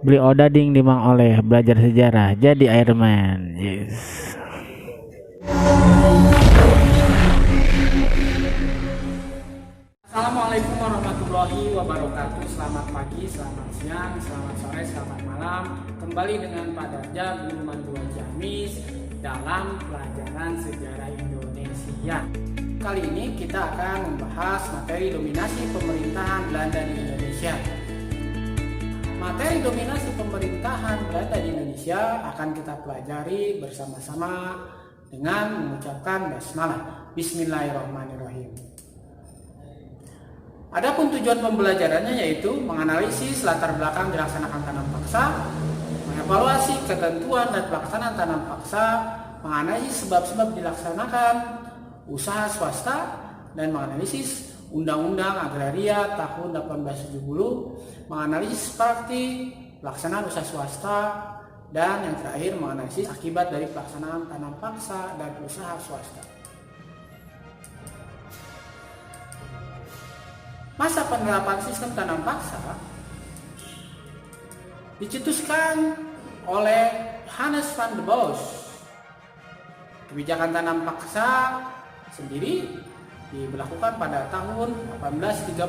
Beli odading di Mang Oleh, belajar sejarah, jadi airman. Yes. Assalamualaikum warahmatullahi wabarakatuh. Selamat pagi, selamat siang, selamat sore, selamat malam. Kembali dengan Pak Darja, Guru Mandua Ciamis dalam pelajaran sejarah Indonesia. Kali ini kita akan membahas materi dominasi pemerintahan Belanda di Indonesia. Materi dominasi pemerintahan Belanda di Indonesia akan kita pelajari bersama-sama dengan mengucapkan basmalah. Bismillahirrahmanirrahim. Adapun tujuan pembelajarannya yaitu menganalisis latar belakang dilaksanakan tanam paksa, mengevaluasi ketentuan dan pelaksanaan tanam paksa, menganalisis sebab-sebab dilaksanakan usaha swasta, dan menganalisis Undang-Undang Agraria tahun 1870, menganalisis praktik pelaksanaan usaha swasta, dan yang terakhir menganalisis akibat dari pelaksanaan tanam paksa dan usaha swasta. Masa penerapan sistem tanam paksa dicetuskan oleh Hannes van der Bos. Kebijakan tanam paksa sendiri diberlakukan pada tahun 1830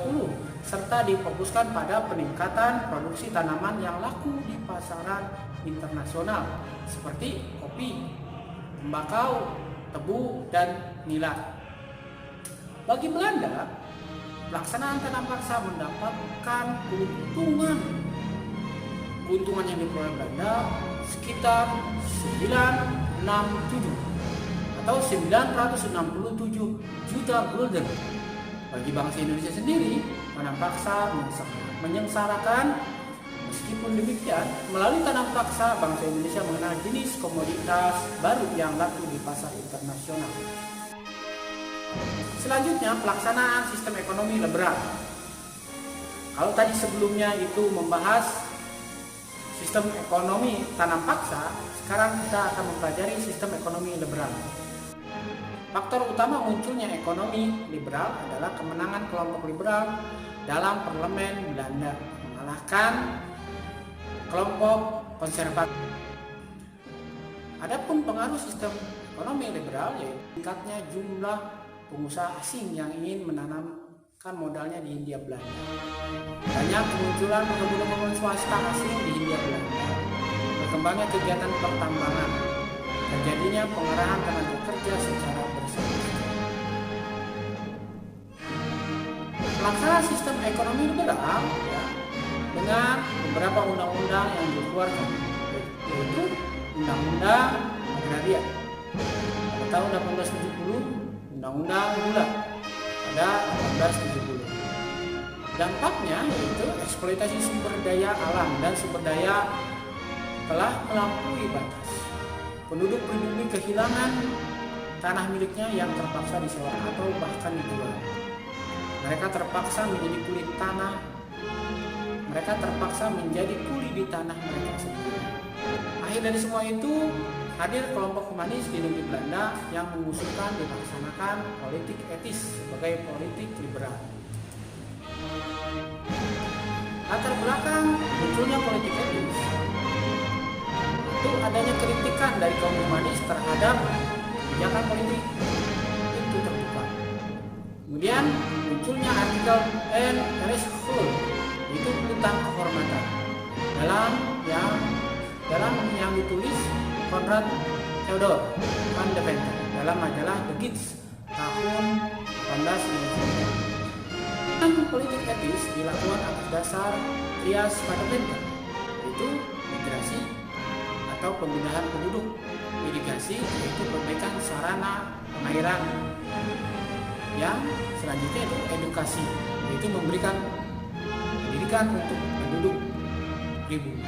serta difokuskan pada peningkatan produksi tanaman yang laku di pasaran internasional seperti kopi, tembakau, tebu, dan nila. Bagi Belanda, pelaksanaan tanam paksa mendapatkan keuntungan yang diperoleh Belanda sekitar 967 atau 967 juta gulden. Bagi bangsa Indonesia sendiri, tanam paksa menyengsarakan. Meskipun demikian, melalui tanam paksa, bangsa Indonesia mengenal jenis komoditas baru yang laku di pasar internasional. Selanjutnya, pelaksanaan sistem ekonomi liberal. Kalau tadi sebelumnya itu membahas sistem ekonomi tanam paksa, sekarang kita akan mempelajari sistem ekonomi liberal. Faktor utama munculnya ekonomi liberal adalah kemenangan kelompok liberal dalam parlemen Belanda mengalahkan kelompok konservatif. Adapun pengaruh sistem ekonomi liberal yaitu tingkatnya jumlah pengusaha asing yang ingin menanamkan modalnya di Hindia Belanda. Banyak kemunculan pengembangan swasta asing di Hindia Belanda. Berkembangnya kegiatan pertambangan. Terjadinya pengerahan tenaga kerja secara bersama-sama. Pelaksanaan sistem ekonomi liberal dengan beberapa undang-undang yang dikeluarkan, yaitu Undang-Undang Agraria pada tahun 1870, Undang-Undang Gula pada 1870. Dampaknya yaitu eksploitasi sumber daya alam dan sumber daya telah melampaui batas. Penduduk pribumi kehilangan tanah miliknya yang terpaksa disewa atau bahkan dijual. Mereka terpaksa menjadi kulit tanah. Mereka terpaksa menjadi kuli di tanah mereka sendiri. Akhir dari semua itu, hadir kelompok humanis di negeri Belanda yang mengusulkan dilaksanakan politik etis sebagai politik liberal. Latar belakang munculnya politik etis itu adanya kritikan dari kaum humanis terhadap kebijakan politik itu terbuka. Kemudian munculnya artikel N. Res Hul, itu tentang kehormatan dalam yang ditulis Konrad Theodor van de Venter dalam majalah The Gids tahun 1899. Politik etis dilakukan atas dasar trias van de Venter, yaitu migrasi atau pemindahan penduduk, irigasi yaitu perbaikan sarana pengairan, yang selanjutnya itu edukasi, yaitu memberikan pendidikan untuk penduduk pribumi.